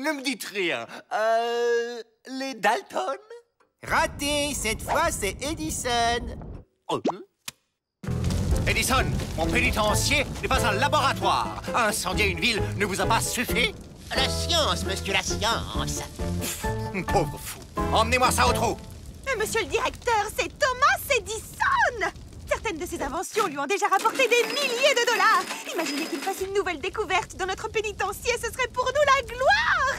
Ne me dites rien. Les Dalton? Raté, cette fois c'est Edison. Oh. Edison, mon pénitencier n'est pas un laboratoire. Incendier une ville ne vous a pas suffi? La science, monsieur, la science. Pauvre fou. Emmenez-moi ça au trou. Monsieur le directeur, c'est Thomas Edison! Certaines de ses inventions lui ont déjà rapporté des milliers de dollars. Imaginez qu'il fasse une nouvelle découverte dans notre pénitencier, ce serait pour nous la gloire!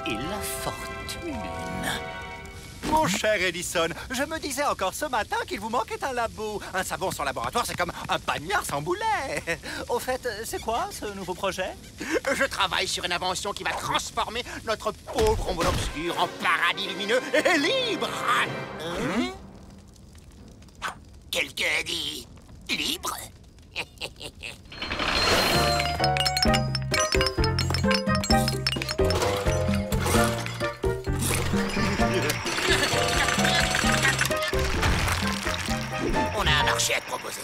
Et la fortune. Mon cher Edison, je me disais encore ce matin qu'il vous manquait un labo. Un savon sans laboratoire, c'est comme un pagnard sans boulet. Au fait, c'est quoi ce nouveau projet? Je travaille sur une invention qui va transformer notre pauvre ombre obscur en paradis lumineux et libre. Quelqu'un a dit libre? On a un marché à te proposer.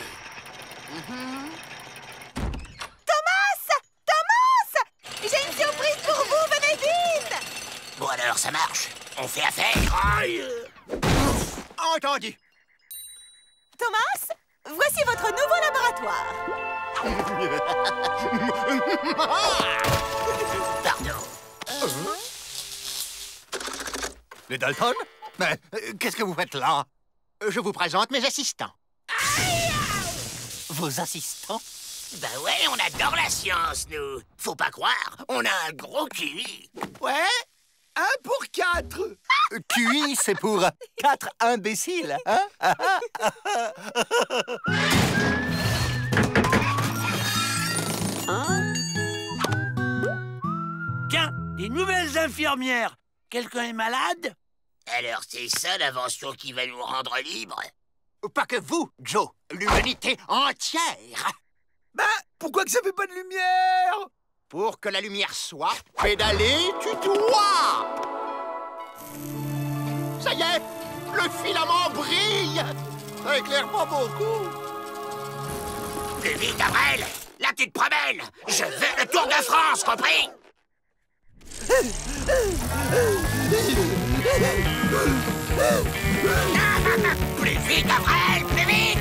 Thomas! Thomas! J'ai une surprise pour vous, venez vite! Bon alors, ça marche. On fait affaire. Aïe! Entendu. Thomas, voici votre nouveau laboratoire. Pardon. Les Dalton? Mais qu'est-ce que vous faites là? Je vous présente mes assistants. Vos assistants? Ben ouais, on adore la science, nous. Faut pas croire, on a un gros QI. Ouais? 1 pour 4. QI, c'est pour 4 imbéciles, hein? Tiens, des nouvelles infirmières. Quelqu'un est malade? Alors c'est ça l'invention qui va nous rendre libres? Pas que vous, Joe. L'humanité entière. Bah, pourquoi que ça fait pas de lumière? Pour que la lumière soit, pédaler, tu dois. Ça y est, le filament brille. Ça éclaire pas beaucoup. Plus vite, Avril. Là, tu te promènes. Je veux le Tour de France, compris? Plus vite, Avril, plus vite.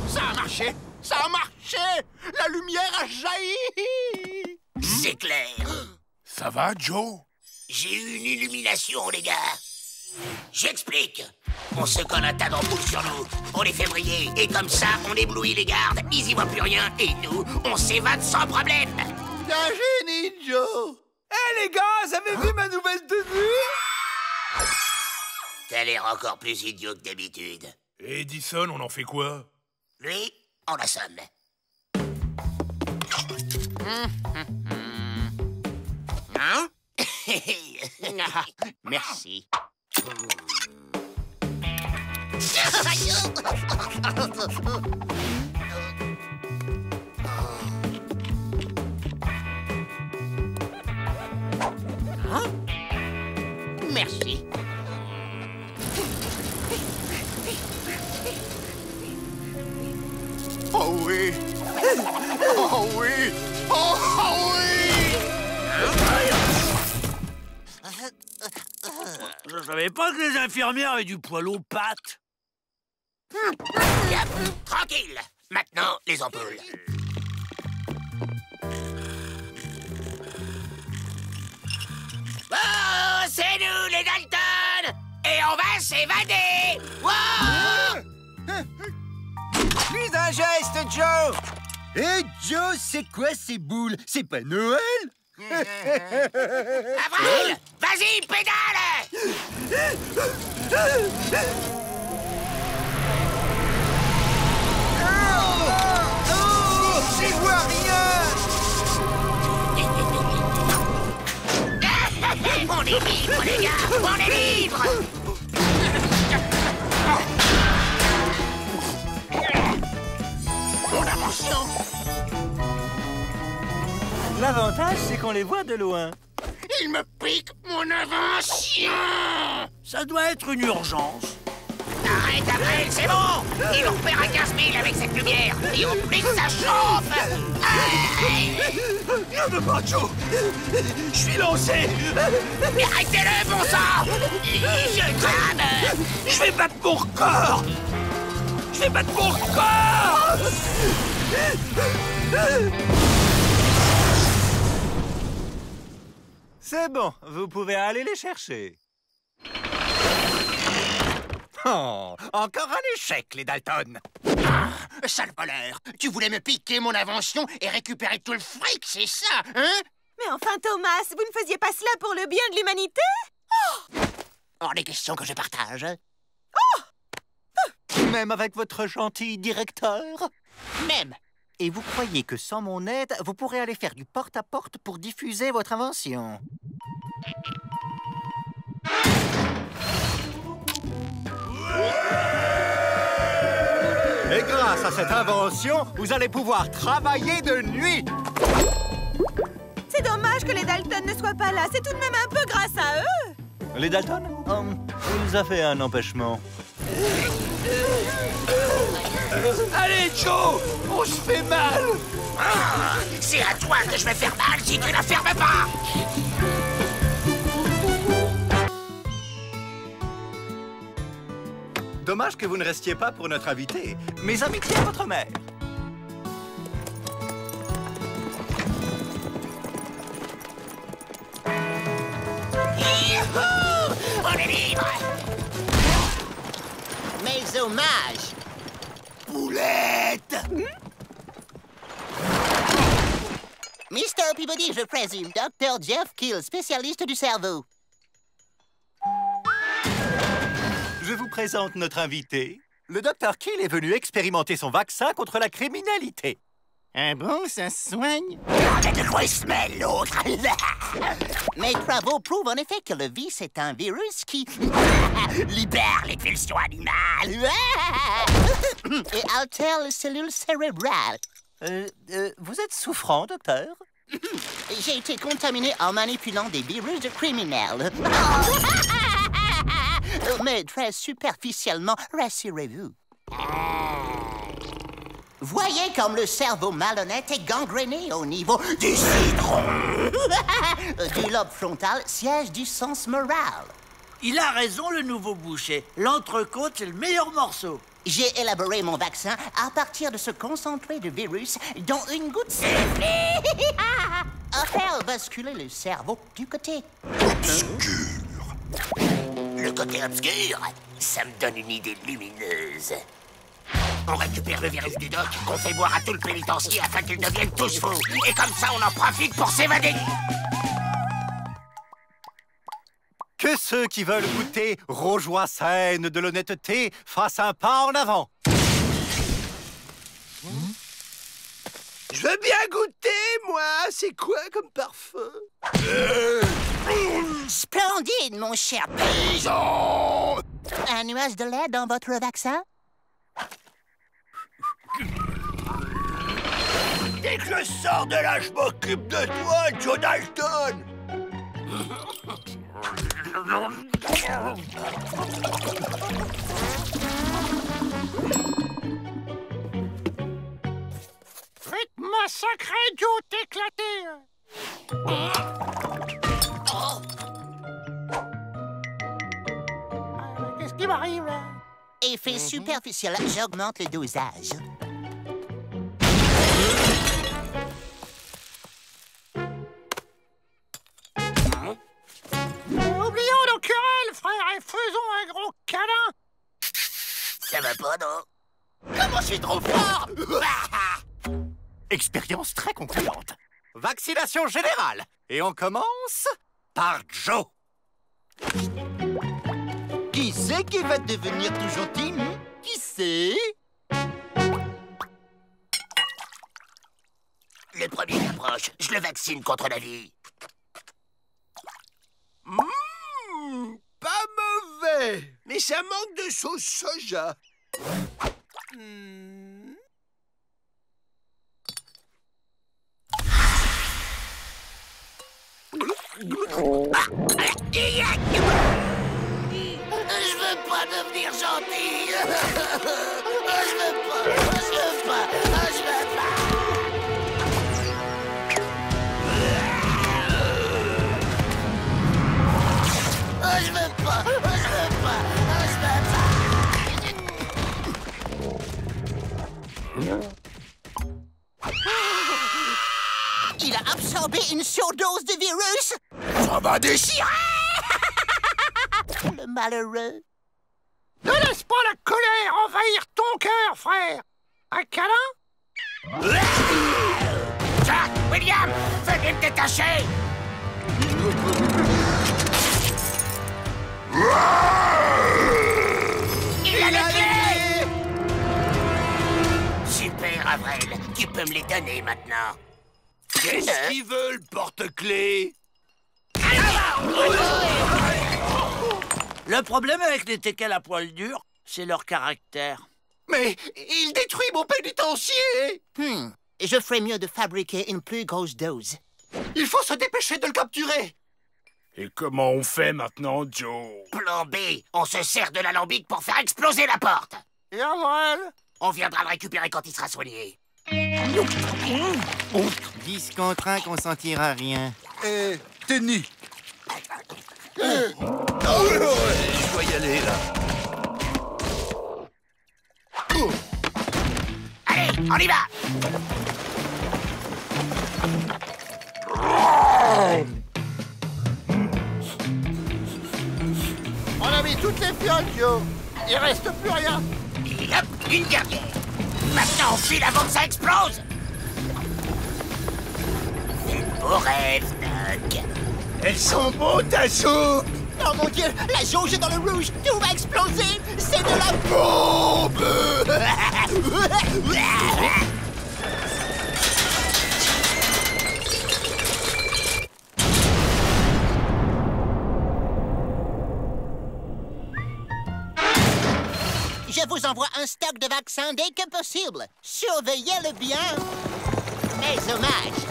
Ça a marché! Ça a marché! La lumière a jailli! C'est clair. Ça va, Joe? J'ai eu une illumination, les gars. J'explique. On se colle un tas d'ampoules sur nous, on les fait briller, et comme ça, on éblouit les gardes, ils y voient plus rien, et nous, on s'évade sans problème. Un génie, Joe! Eh les gars, vous avez vu ma nouvelle tenue? T'as l'air encore plus idiot que d'habitude. Et Edison, on en fait quoi? Lui, on l'assomme. Hein? Merci. Hein? Merci. Oh oui! Oh oui! Oh oui! Je savais pas que les infirmières avaient du poil aux pattes. Yep, tranquille. Maintenant, les ampoules. Oh, c'est nous, les Dalton! Et on va s'évader! Wow! Plus un geste, Joe! Eh, Joe, c'est quoi ces boules? C'est pas Noël? Avril! Vas-y, pédale! J'y vois rien! On est libre, les gars! On est libre! Mon invention! L'avantage, c'est qu'on les voit de loin. Il me pique mon invention! Ça doit être une urgence. Arrête, Abel, c'est bon! Il en perd à 15 000 avec cette lumière! Et en plus, ça chauffe! Ne veux pas, Joe! Je suis lancé! Mais arrêtez-le, bon sang! Je crame! Je vais battre mon record! Je vais battre mon record! C'est bon, vous pouvez aller les chercher. Oh, encore un échec, les Dalton. Sale voleur! Tu voulais me piquer mon invention et récupérer tout le fric, c'est ça, hein? Mais enfin, Thomas, vous ne faisiez pas cela pour le bien de l'humanité? Hors des questions que je partage. Même avec votre gentil directeur. Même. Et vous croyez que sans mon aide, vous pourrez aller faire du porte-à-porte pour diffuser votre invention? Et grâce à cette invention, vous allez pouvoir travailler de nuit. C'est dommage que les Dalton ne soient pas là. C'est tout de même un peu grâce à eux. Les Dalton? Il nous a fait un empêchement. Allez, Joe! On se fait mal! Ah, c'est à toi que je vais faire mal si tu la fermes pas! Dommage que vous ne restiez pas pour notre invité. Mes amitiés à votre mère. Youhou! On est libre! Mes hommages. Poulette! Mr. Peabody, je présume. Dr. Jeff Keel, spécialiste du cerveau. Je vous présente notre invité. Le Dr. Keel est venu expérimenter son vaccin contre la criminalité. Ah bon, ça se soigne? Regardez de quoi il se mêle, l'autre! Mes travaux prouvent en effet que le vice est un virus qui Libère les pulsions animales! et altère les cellules cérébrales. Vous êtes souffrant, docteur? J'ai été contaminé en manipulant des virus de criminels. Mais très superficiellement, rassurez-vous. Voyez comme le cerveau malhonnête est gangréné au niveau du citron. Du lobe frontal, siège du sens moral. Il a raison, le nouveau boucher. L'entrecôte, c'est le meilleur morceau. J'ai élaboré mon vaccin à partir de ce concentré de virus dont une goutte suffit à faire basculer le cerveau du côté Le côté obscur, ça me donne une idée lumineuse. On récupère le virus du doc, qu'on fait boire à tout le pénitencier afin qu'ils deviennent tous fous. Et comme ça, on en profite pour s'évader. Que ceux qui veulent goûter rojoie saine de l'honnêteté fassent un pas en avant. Je veux bien goûter, moi. C'est quoi comme parfum? Splendide, mon cher Paysan! Un nuage de lait dans votre vaccin? Dès que je sors de là, je m'occupe de toi, Joe Dalton. Rythme sacré, Joe, t'éclater! Qu'est-ce qui m'arrive, là? Effet superficiel, j'augmente le dosage. Oublions nos querelles, frère, et faisons un gros câlin! Ça va pas, non? Comment je suis trop fort? Expérience très concluante. Vaccination générale. Et on commence par Joe. Qui c'est qui va devenir tout gentil? Qui c'est? Le premier qui approche, je le vaccine contre la vie. Pas mauvais, mais ça manque de sauce soja. Je veux pas devenir gentil. Je veux pas. Il a absorbé une surdose de virus. Ça va déchirer! Le malheureux. Ne laisse pas la colère envahir ton cœur, frère. Un câlin? Jack, William, venez me détacher. Il a les clés. Super, Avril. Tu peux me les donner maintenant. Qu'est-ce qu'ils veulent, porte-clés? Le problème avec les teckels à poil dur, c'est leur caractère. Mais il détruit mon pénitencier! Je ferais mieux de fabriquer une plus grosse dose. Il faut se dépêcher de le capturer! Et comment on fait maintenant, Joe? Plan B, on se sert de l'alambic pour faire exploser la porte. Et Avril? On viendra le récupérer quand il sera soigné. 10 contre 1, qu'on sentira rien. Tenez. Je dois y aller, là. Allez, on y va. On a mis toutes les fioles, Joe. Il reste plus rien. Et hop, une dernière. Maintenant, on file avant que ça explose. Faites vos rêves, Doc. Elles sont beaux, ta soupe! Oh mon Dieu, la jauge est dans le rouge. Tout va exploser. C'est de la Bombe! Je vous envoie un stock de vaccins dès que possible. Surveillez-le bien. Mes hommages.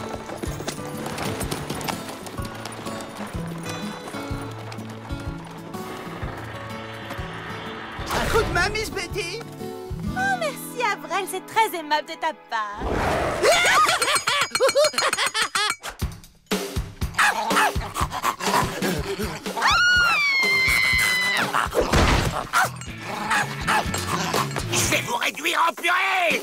Un coup de main, Miss Betty? Oh, merci, Avril, c'est très aimable de ta part. Je vais vous réduire en purée.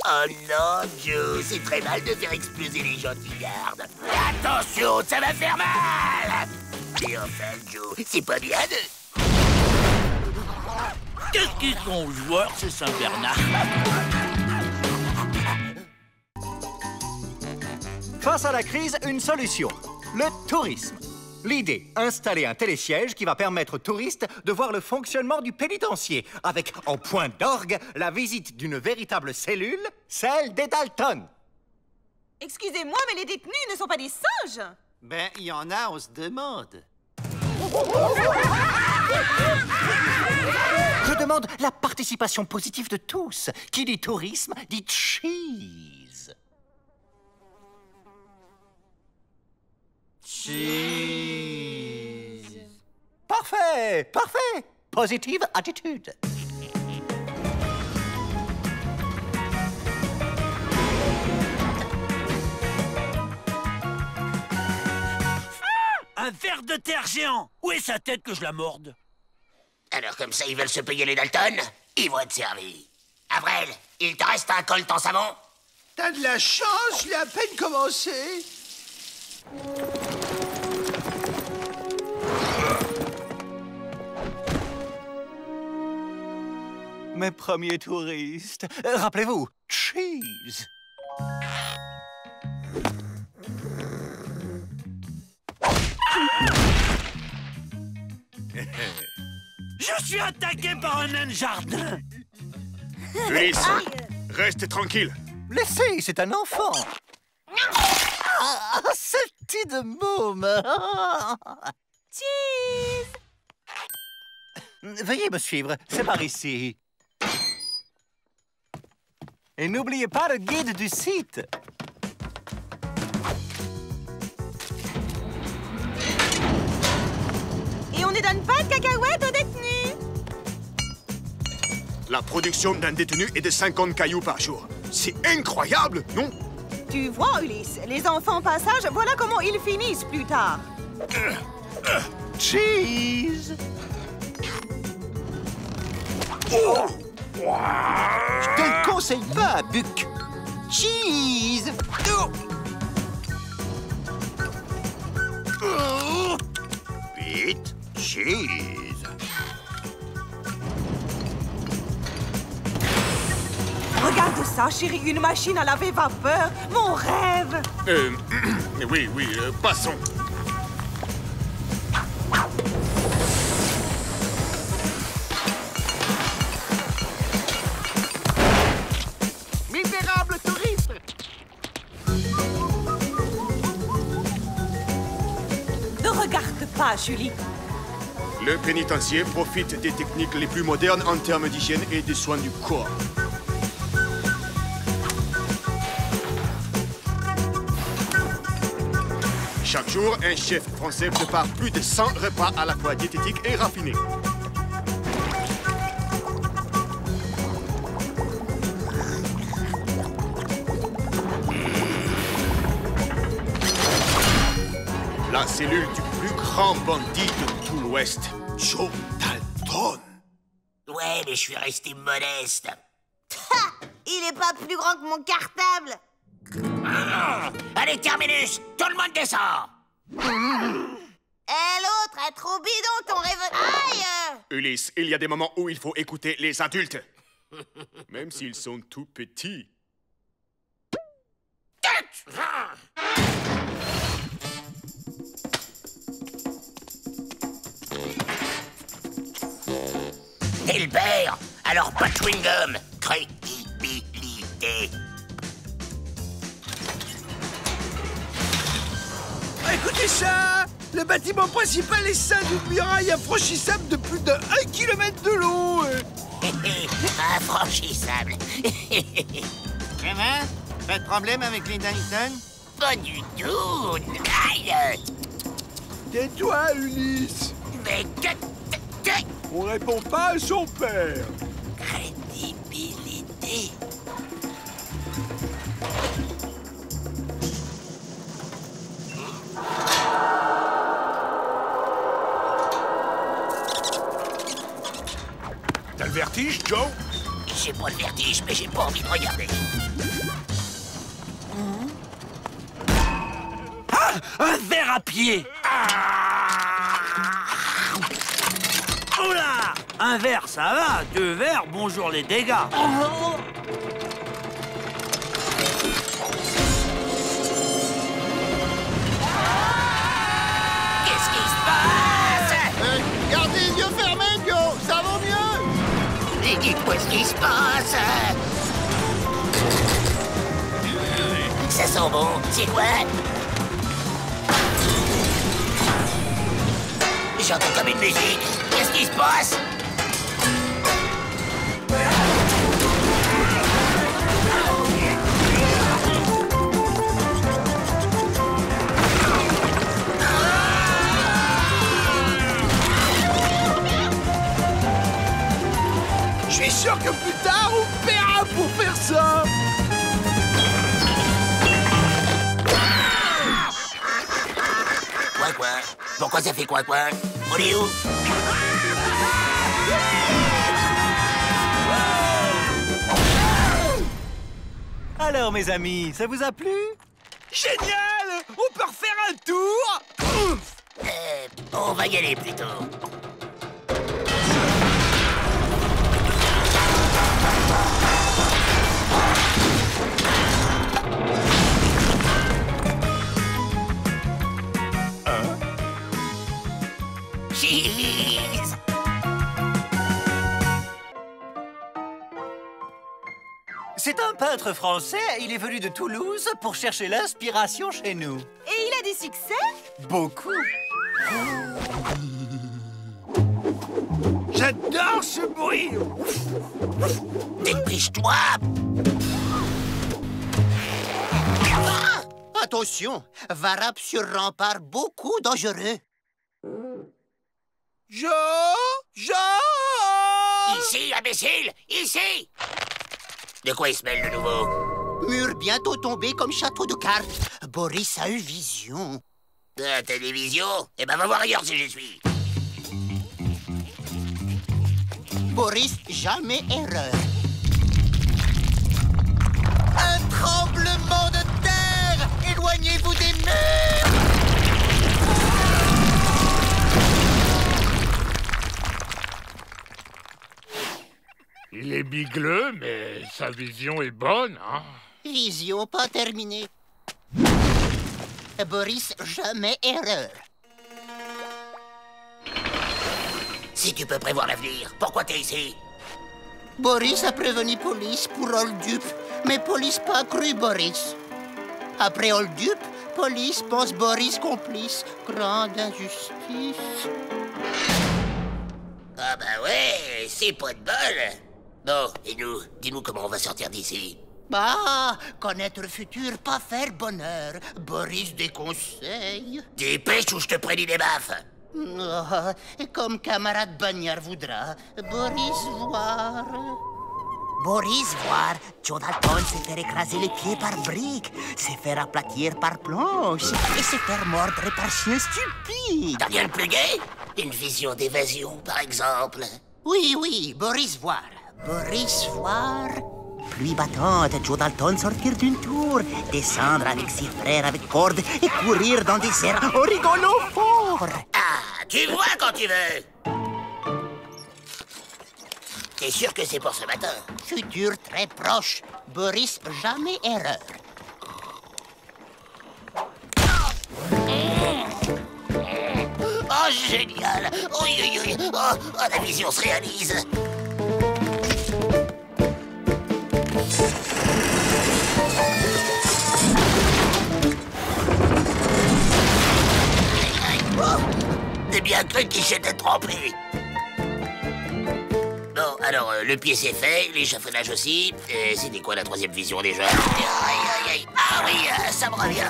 Oh non, Joe, c'est très mal de faire exploser les gens qui gardent. Attention, ça va faire mal. Et enfin, Joe, c'est pas bien de... Qu'est-ce qu'ils sont joueurs, c'est Saint-Bernard? Face à la crise, une solution. Le tourisme. L'idée, installer un télésiège qui va permettre aux touristes de voir le fonctionnement du pénitencier, avec en point d'orgue la visite d'une véritable cellule, celle des Dalton. Excusez-moi, mais les détenus ne sont pas des singes. Ben, il y en a, on se demande. Je demande la participation positive de tous. Qui dit tourisme dit cheese. Cheese. Parfait, parfait. Positive attitude. Un ver de terre géant! Où est sa tête que je la morde? Alors comme ça, ils veulent se payer les Dalton? Ils vont être servis. Avril, il te reste un colt en savon? T'as de la chance, je l'ai à peine commencé. Mes premiers touristes. Rappelez-vous, cheese. Je suis attaqué par un nain de jardin! Ulysse, reste tranquille. Laissez, c'est un enfant. Ah, ce petit de môme. Cheese. Veuillez me suivre, c'est par ici. Et n'oubliez pas le guide du site. ne donne pas de cacahuètes aux détenus. La production d'un détenu est de 50 cailloux par jour. C'est incroyable, non? Tu vois, Ulysse, les enfants passage, voilà comment ils finissent plus tard. Cheese! Oh! Je te le conseille pas, Buck. Cheese! Vite, cheese. Regarde ça, chérie, une machine à laver vapeur. Mon rêve. Oui, passons. Misérable touriste! Ne regarde pas, Julie. Le pénitencier profite des techniques les plus modernes en termes d'hygiène et de soins du corps. Chaque jour, un chef français prépare plus de 100 repas à la fois diététiques et raffinés. La cellule du plus grand bandit de tout l'Ouest, Joe Dalton. Ouais, mais je suis resté modeste. Il est pas plus grand que mon cartable. Allez, Terminus, tout le monde descend. L'autre a trop bidon ton réveil. Aïe! Ulysse, il y a des moments où il faut écouter les adultes. Même s'ils sont tout petits. T'es le père, alors pas de chewing-gum. Crédibilité. Écoutez ça! Le bâtiment principal est ceint d'une muraille infranchissable de plus de 1 km de long. Infranchissable. Ça va? Pas de problème avec les Dalton? Pas du tout. Aïe. Tais-toi, Ulysse! Mais que... On répond pas à son père. Crédibilité. T'as le vertige, Joe? J'ai pas le vertige, mais j'ai pas envie de regarder. Ah! Un verre à pied! Oh là! Un verre, ça va. 2 verres, bonjour les dégâts. Qu'est-ce qui se passe? Gardez les yeux fermés, Joe! Ça vaut mieux! Mais dites-moi ce qui se passe. Ça sent bon. C'est quoi? J'entends comme une musique. Qu'est-ce qui se passe? Je suis sûr que plus tard, on paiera pour faire ça! Quoi? Pourquoi ça fait quoi? On est où? Alors, mes amis, ça vous a plu? Génial! On peut refaire un tour? On va y aller plutôt. Cheese! C'est un peintre français. Il est venu de Toulouse pour chercher l'inspiration chez nous. Et il a du succès? Beaucoup. J'adore ce bruit! Dépêche-toi! Attention, Varap sur rempart beaucoup dangereux. Joe! Ici, imbécile! Ici! De quoi il se mêle, le nouveau? Mur bientôt tombé comme château de cartes. Boris a eu vision. Ah, t'as des visions? Eh ben, va voir ailleurs si j'y suis. Boris, jamais erreur. Un tremblement de terre! Éloignez-vous des murs! Il est bigleux, mais sa vision est bonne, hein? Vision pas terminée. Boris, jamais erreur. Si tu peux prévoir l'avenir, pourquoi t'es ici? Boris a prévenu police pour Oldup, mais police pas cru Boris. Après Oldup, police pense Boris complice. Grande injustice. Ah bah ouais, c'est pas de bol. Bon, et nous, dis-nous comment on va sortir d'ici. Bah, connaître le futur, pas faire bonheur. Boris déconseille. Dépêche ou je te prédis des baffes. Oh, comme camarade Bagnard voudra. Boris voir. Boris voir. Joe Dalton s'est fait écraser les pieds par briques, s'est fait aplatir par planche et s'est fait mordre par chien stupide. T'as rien de plus gai? Une vision d'évasion, par exemple. Oui, Boris voir. Boris voir. Pluie battante, Joe Dalton sortir d'une tour, descendre avec ses frères avec corde et courir dans des airs en rigolant fort. Ah, tu vois quand tu veux. T'es sûr que c'est pour ce matin? Futur très proche. Boris, jamais erreur. Oh, génial! Oui. Oh, la vision se réalise. T'es bien cru qu'il s'était trompé. Bon, alors, le pied c'est fait, l'échafaudage aussi. C'était quoi la troisième vision déjà? Aïe. Ah oui, ça me revient.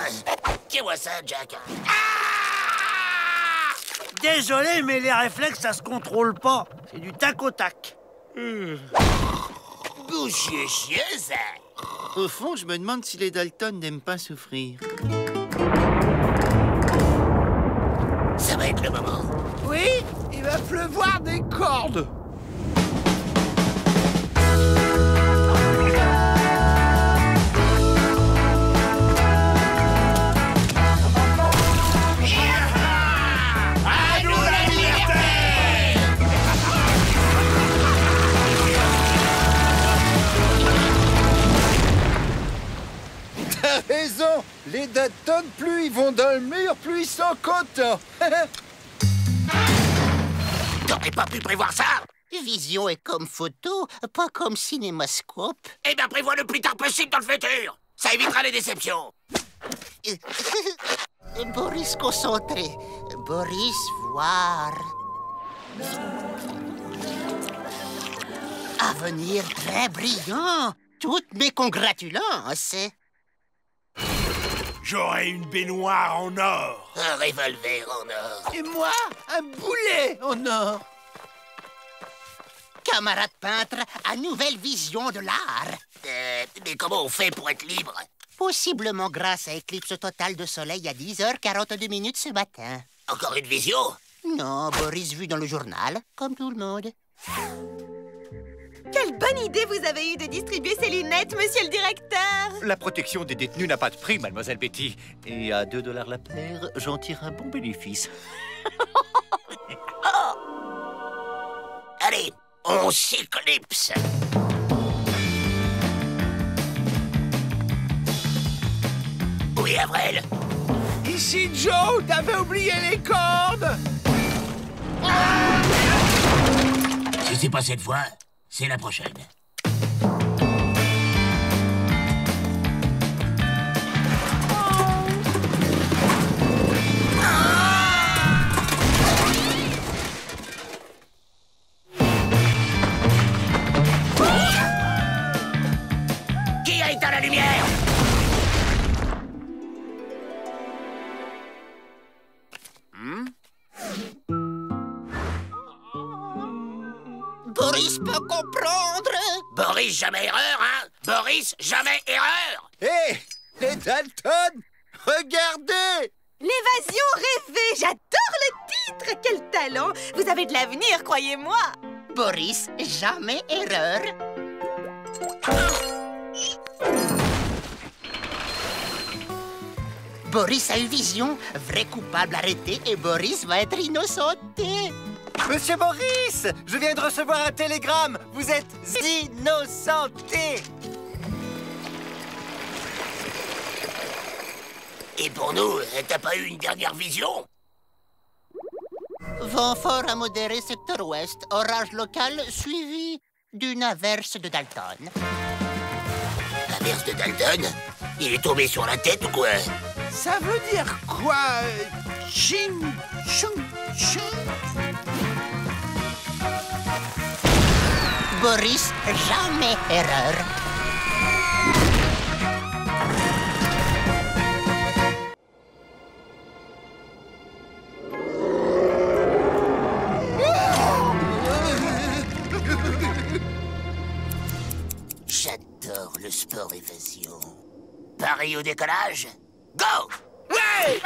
Tiens-moi ça, Jack. Désolé, mais les réflexes, ça se contrôle pas. C'est du tac au tac. Bouchier chien, ça. Au fond, je me demande si les Dalton n'aiment pas souffrir. Ça va être le moment. Oui, il va pleuvoir des cordes. À nous la liberté! T'as raison. Les Dalton, plus ils vont dans le mur, plus ils sont contents. T'aurais pas pu prévoir ça? Vision est comme photo, pas comme cinémascope. Eh bien, prévois le plus tard possible dans le futur. Ça évitera les déceptions. Boris concentré. Boris voir. Avenir très brillant. Toutes mes congratulances. J'aurai une baignoire en or. Un revolver en or. Et moi, un boulet en or. Camarade peintre, à nouvelle vision de l'art. Mais comment on fait pour être libre? Possiblement grâce à éclipse totale de soleil à 10h42 ce matin. Encore une vision? Non, Boris vu dans le journal, comme tout le monde. Quelle bonne idée vous avez eue de distribuer ces lunettes, monsieur le directeur! La protection des détenus n'a pas de prix, mademoiselle Betty. Et à 2 $ la paire, j'en tire un bon bénéfice. Allez, on s'éclipse. Oui, Avril? Ici, Joe, t'avais oublié les cordes. Si c'est pas cette fois, c'est la prochaine. Qui a éteint la lumière? Boris peut comprendre. Boris, jamais erreur, hein? Boris, jamais erreur! Hé, les Dalton, regardez! L'évasion rêvée, j'adore le titre. Quel talent. Vous avez de l'avenir, croyez-moi. Boris, jamais erreur. Boris a eu vision. Vrai coupable arrêté et Boris va être innocenté. Monsieur Boris, je viens de recevoir un télégramme. Vous êtes innocenté. Et pour nous, t'as pas eu une dernière vision? Vent fort à modéré secteur ouest. Orage local suivi d'une averse de Dalton. Averse de Dalton? Il est tombé sur la tête ou quoi? Ça veut dire quoi? Ching, chung, chung. Boris, jamais erreur. J'adore le sport évasion. Pareil au décollage? Go! Ouais!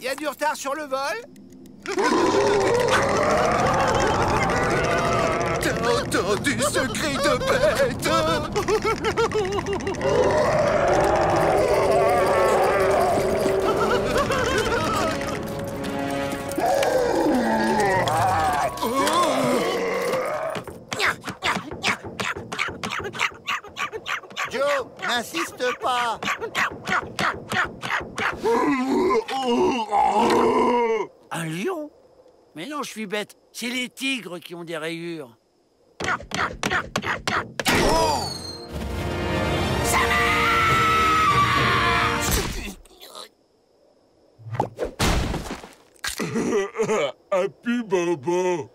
Il y a du retard sur le vol? T'as entendu ce cri de bête? Joe, n'insiste pas. Un lion? Mais non, je suis bête. C'est les tigres qui ont des rayures. Ça marche! Happy Bobo.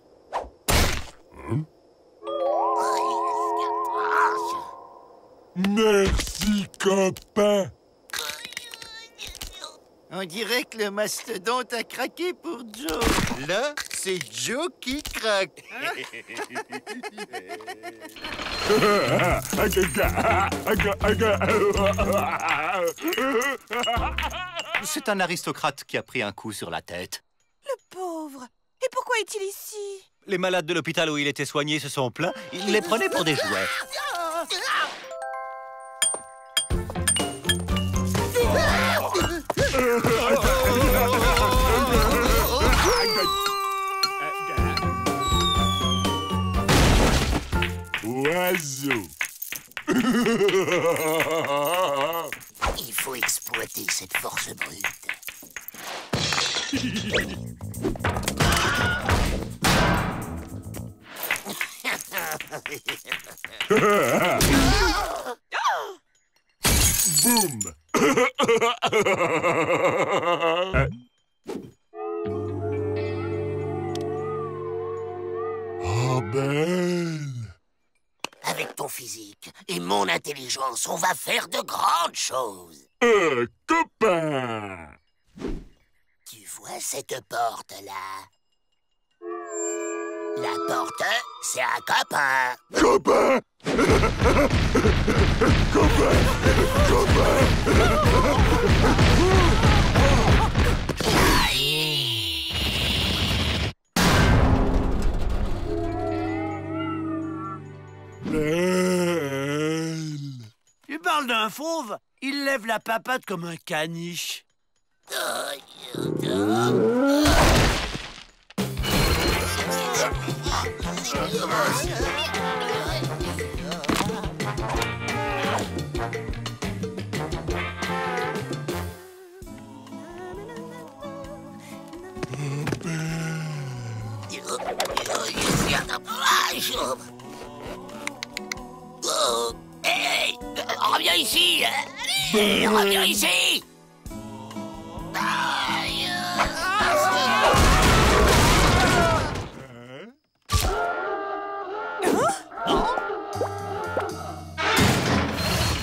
Merci, copain. On dirait que le mastodonte a craqué pour Joe. Là, c'est Joe qui craque. C'est un aristocrate qui a pris un coup sur la tête. Le pauvre. Et pourquoi est-il ici? Les malades de l'hôpital où il était soigné se sont plaints. Il les prenait pour des jouets. Oiseau. Il faut exploiter cette force brute. Boum. Oh, belle. Avec ton physique et mon intelligence, on va faire de grandes choses. Copain. Tu vois cette porte-là? La porte, c'est un copain. Copain. Copain. Belle. Tu parles d'un fauve? Il lève la papate comme un caniche. Hey, reviens ici! Allez, reviens ici!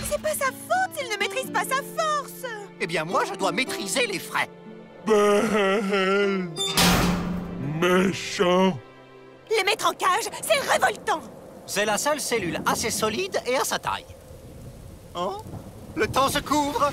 C'est pas sa faute s'il ne maîtrise pas sa force. Eh bien, moi, je dois maîtriser les freins. Belle. Méchant. être en cage, c'est révoltant. C'est la seule cellule assez solide et à sa taille. Oh, le temps se couvre.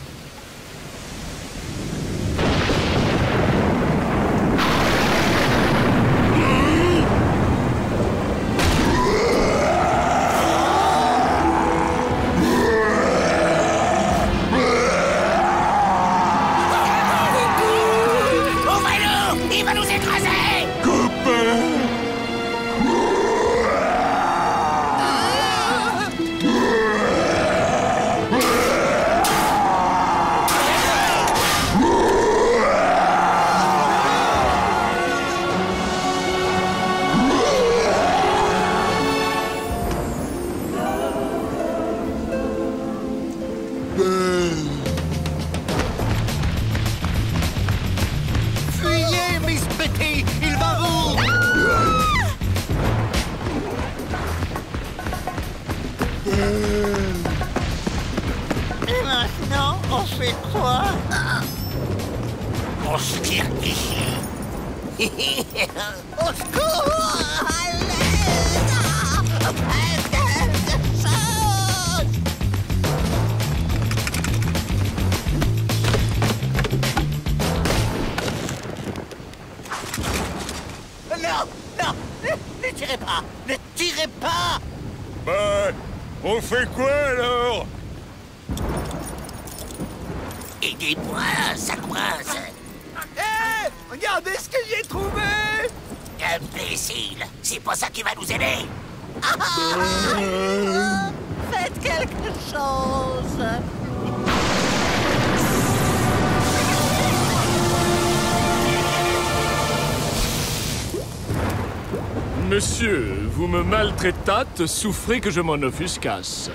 Ouvrez-le! Il va nous écraser! Fuyez, Miss Betty, il va vous... Et maintenant, on fait quoi? On se tire d'ici. Au secours! À l'aide! Quelque chose! Non, non, ne tirez pas, ne tirez pas. Ben, on fait quoi alors? Aidez-moi, ça coince. Hé! Regardez ce que j'ai trouvé! Imbécile, c'est pas ça qui va nous aider. Faites quelque chose! Monsieur, vous me maltraitâtes, souffrez que je m'en offuscasse.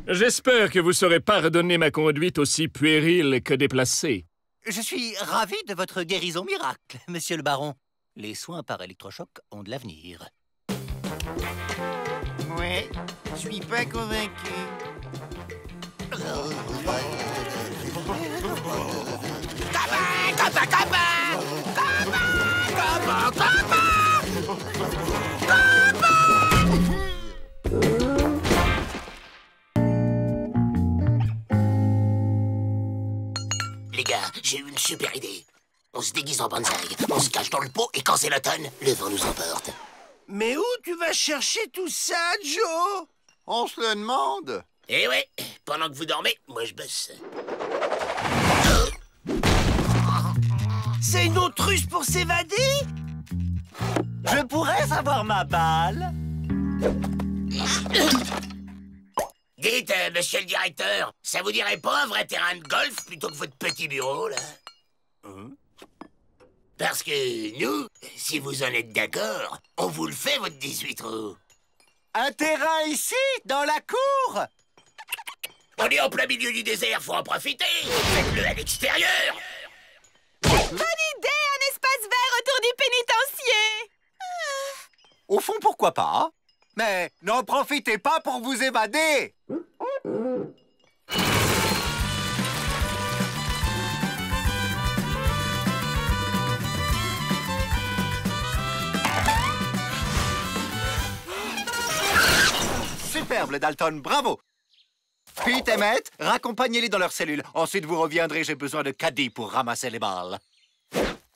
J'espère que vous saurez pardonner ma conduite aussi puérile que déplacée. Je suis ravi de votre guérison miracle, monsieur le baron. Les soins par électrochoc ont de l'avenir. Ouais, je suis pas convaincu. Les gars, j'ai eu une super idée. On se déguise en bonsaï, on se cache dans le pot et quand c'est l'automne, le vent nous emporte. Mais où tu vas chercher tout ça, Joe? On se le demande. Eh ouais, pendant que vous dormez, moi je bosse. C'est une autre ruse pour s'évader? Je pourrais avoir ma balle? Dites, monsieur le directeur, ça vous dirait pas un vrai terrain de golf plutôt que votre petit bureau, là? Parce que nous, si vous en êtes d'accord, on vous le fait, votre 18 trous. Un terrain ici, dans la cour? On est en plein milieu du désert, faut en profiter. Faites-le à l'extérieur. Bonne idée, un espace vert autour du pénitencier. Au fond, pourquoi pas? Mais n'en profitez pas pour vous évader! Superbe, le Dalton, bravo! Pete et Matt, raccompagnez-les dans leur cellule. Ensuite, vous reviendrez, j'ai besoin de caddies pour ramasser les balles.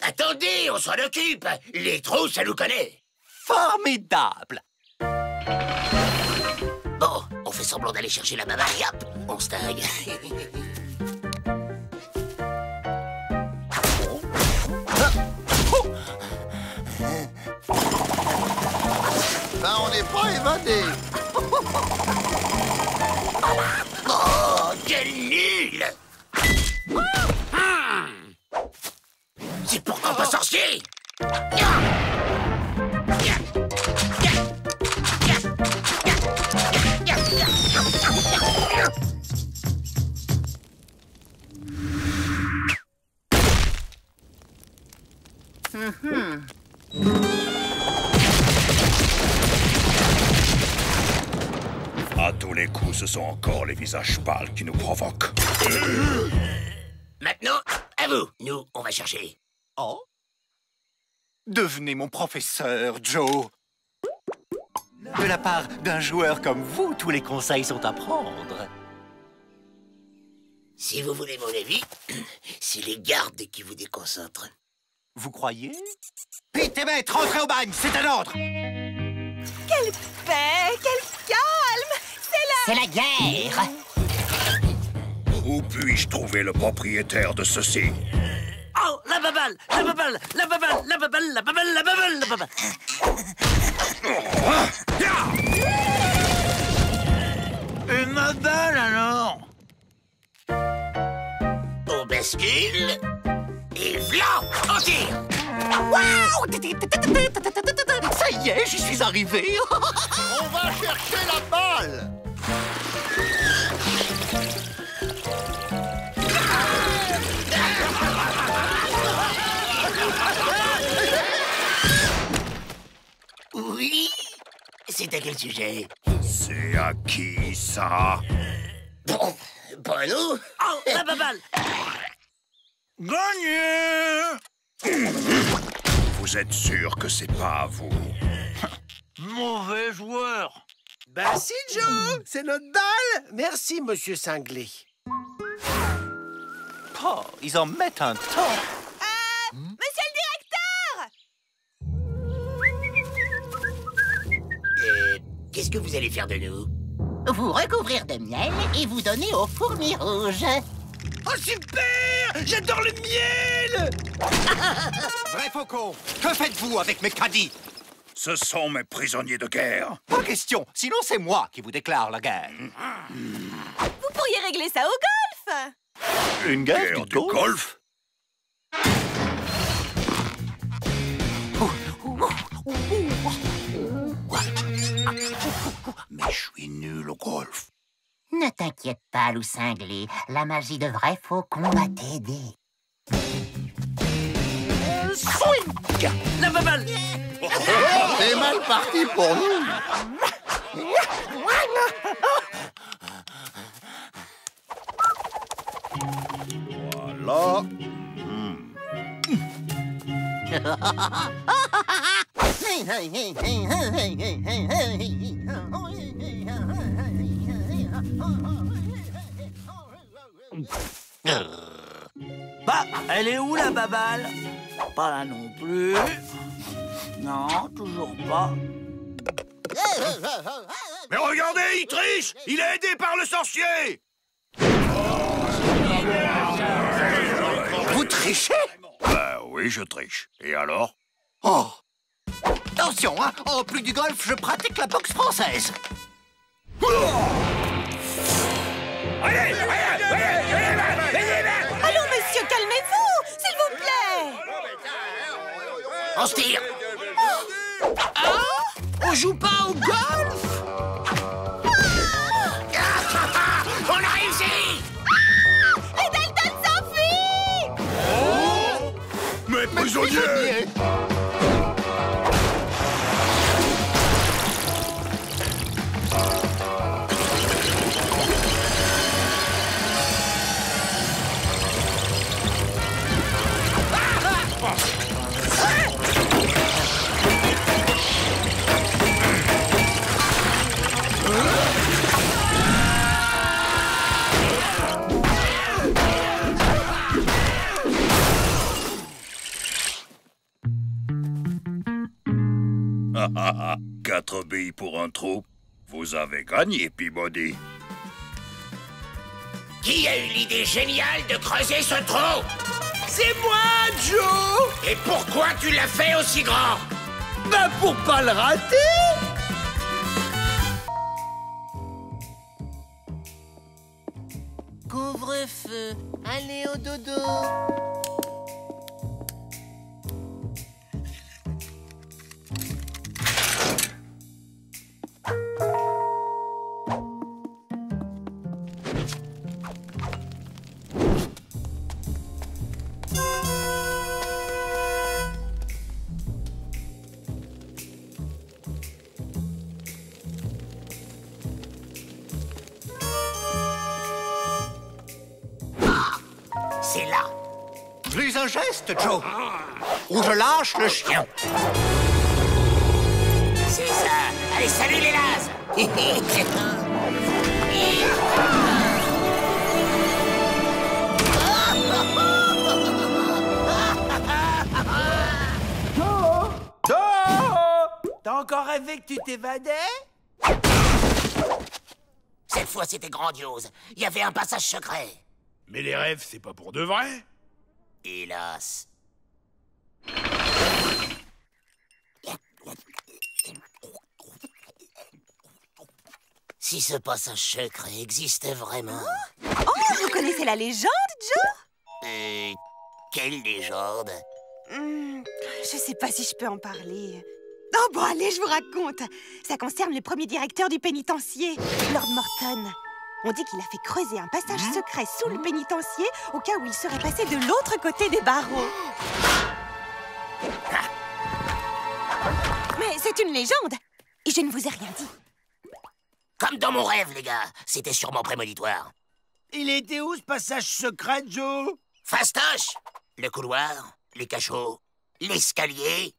Attendez, on s'en occupe. Les trous, ça nous connaît. Formidable! Bon, on fait semblant d'aller chercher la maman et hop, on se taille. Ben, on n'est pas évadé. Oh, quel nul! C'est pourtant pas sorcier! À tous les coups, ce sont encore les visages pâles qui nous provoquent. Maintenant, à vous. Nous, on va chercher. Oh? Devenez mon professeur, Joe. De la part d'un joueur comme vous, tous les conseils sont à prendre. Si vous voulez mon avis, c'est les gardes qui vous déconcentrent. Vous croyez? Pete et Maître, rentrez au bagne, c'est un ordre! Quelle paix, quel calme! C'est la guerre! Où puis-je trouver le propriétaire de ceci? Oh, la baballe, la baballe, la baballe, la baballe, la baballe, la baballe, la baballe. Et ma balle, alors? On bascule, et v'là, on tire! Waouh! Ça y est, j'y suis arrivé! On va chercher la balle! Oui? C'est à quel sujet? C'est à qui, ça? Bon, pas à nous. Oh, la baballe! Gagné! Vous êtes sûr que c'est pas à vous? Mauvais joueur. Bah si, Joe, c'est notre balle. Merci, monsieur Cinglé. Oh, ils en mettent un temps! Monsieur le directeur! Qu'est-ce que vous allez faire de nous? Vous recouvrir de miel et vous donner aux fourmis rouges. Oh, super! J'adore le miel! Vrai faucon, que faites-vous avec mes caddies? Ce sont mes prisonniers de guerre. Pas question, sinon c'est moi qui vous déclare la guerre. Vous pourriez régler ça au golf! Une guerre du golf? Mais je suis nul au golf. Ne t'inquiète pas, loup cinglé. La magie de vrai faucon va t'aider. Swing! La baballe! C'est mal parti pour nous. Voilà. Bah, elle est où la baballe? Pas là non plus. Non, toujours pas. Mais regardez, il triche! Il est aidé par le sorcier! Vous trichez? Oui, je triche. Et alors? Oh! Attention, hein! En plus du golf, je pratique la boxe française. Allons, monsieur, calmez-vous! S'il vous plaît! On se tire! On joue pas au golf? On a réussi! Et Dalton s'enfuit! Mes prisonniers! Quatre billes pour un trou. Vous avez gagné, Peabody. Qui a eu l'idée géniale de creuser ce trou? C'est moi, Joe! Et pourquoi tu l'as fait aussi grand? Bah pour pas le rater! Couvre-feu, allez au dodo. C'est là. Plus un geste, Joe. ou je lâche le chien. C'est ça. Allez, salut les nazes. T'as encore rêvé que tu t'évadais? Cette fois, c'était grandiose. Il y avait un passage secret. Mais les rêves, c'est pas pour de vrai? Hélas. Si ce passage secret existait vraiment... Oh, vous connaissez la légende, Joe? Quelle légende? Je sais pas si je peux en parler. Oh bon, allez, je vous raconte. Ça concerne le premier directeur du pénitencier, Lord Morton. On dit qu'il a fait creuser un passage secret sous le pénitencier au cas où il serait passé de l'autre côté des barreaux. Mais c'est une légende, et je ne vous ai rien dit. Comme dans mon rêve, les gars. C'était sûrement prémonitoire. Il était où ce passage secret, Joe? Fastoche! Le couloir, les cachots, l'escalier...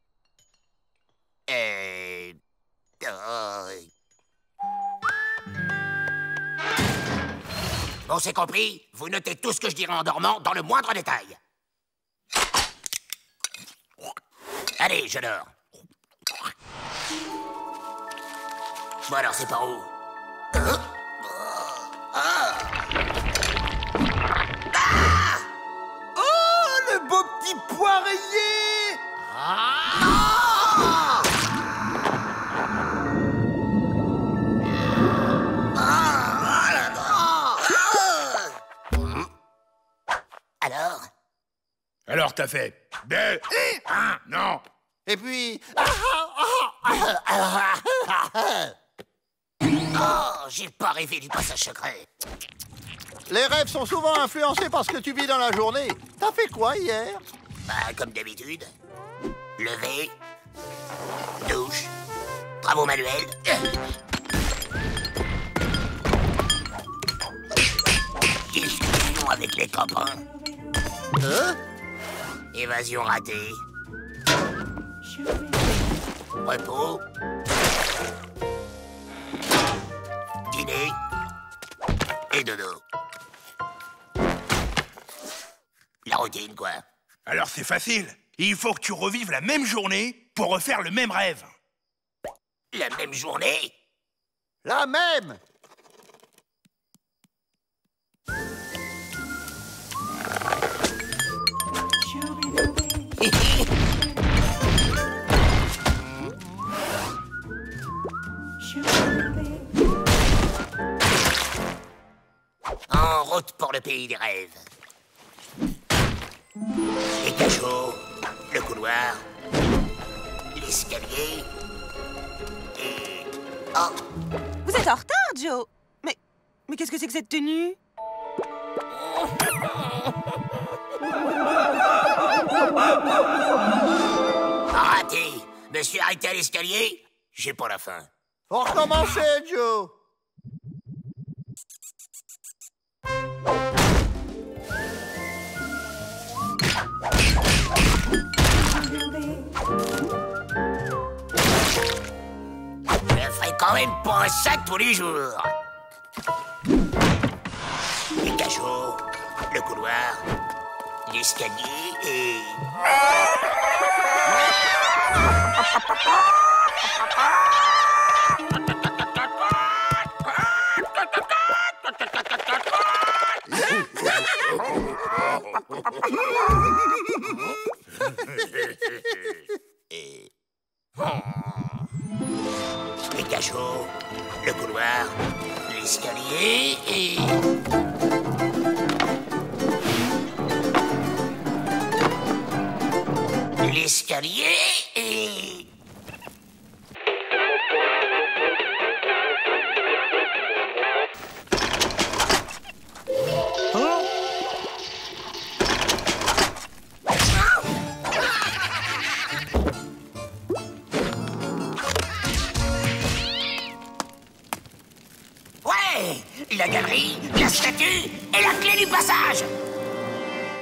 Bon, c'est compris. Vous notez tout ce que je dirai en dormant dans le moindre détail. Allez, je dors. Bon, alors, c'est par où? Oh, le beau petit poirier! Alors? Alors t'as fait... non. Et puis... Oh, j'ai pas rêvé du passage secret. Les rêves sont souvent influencés par ce que tu vis dans la journée. T'as fait quoi hier? Bah, comme d'habitude. Lever. Douche. Travaux manuels. Discussion avec les copains. Évasion ratée. Repos. Dîner. Et dodo. La routine, quoi. Alors c'est facile. Il faut que tu revives la même journée pour refaire le même rêve. La même journée? La même! En route pour le pays des rêves. Les cachots, le couloir, l'escalier et... Oh! Vous êtes en retard, Joe. Mais qu'est-ce que c'est que cette tenue? Raté! Me suis arrêté à l'escalier, j'ai pas la faim. Faut recommencer, Joe. Je ferai quand même pas ça tous les jours. Les cachots, le couloir, l'escalier et... Les cachots, le couloir, l'escalier et... L'escalier et... Ouais! La galerie, la statue et la clé du passage!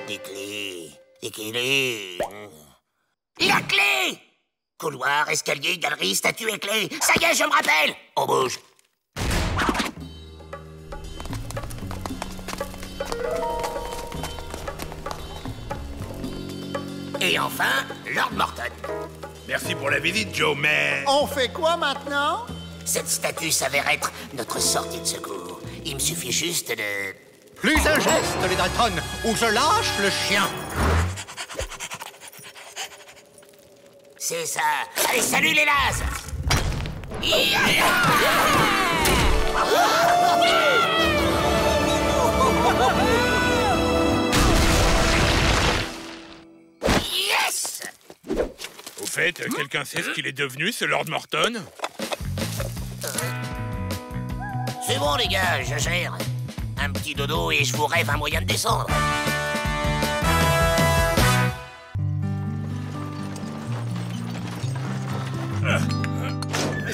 Des clés... Couloir, escalier, galerie, statue et clé. Ça y est, je me rappelle. On bouge. Et enfin, Lord Morton. Merci pour la visite, Joe, mais... On fait quoi maintenant? Cette statue s'avère être notre sortie de secours. Il me suffit juste de... Plus un geste, les Dalton, ou je lâche le chien. C'est ça. Allez, salut les nazes. Yes. Au fait, quelqu'un sait ce qu'il est devenu, ce Lord Morton? C'est bon, les gars, je gère. Un petit dodo et je vous rêve un moyen de descendre.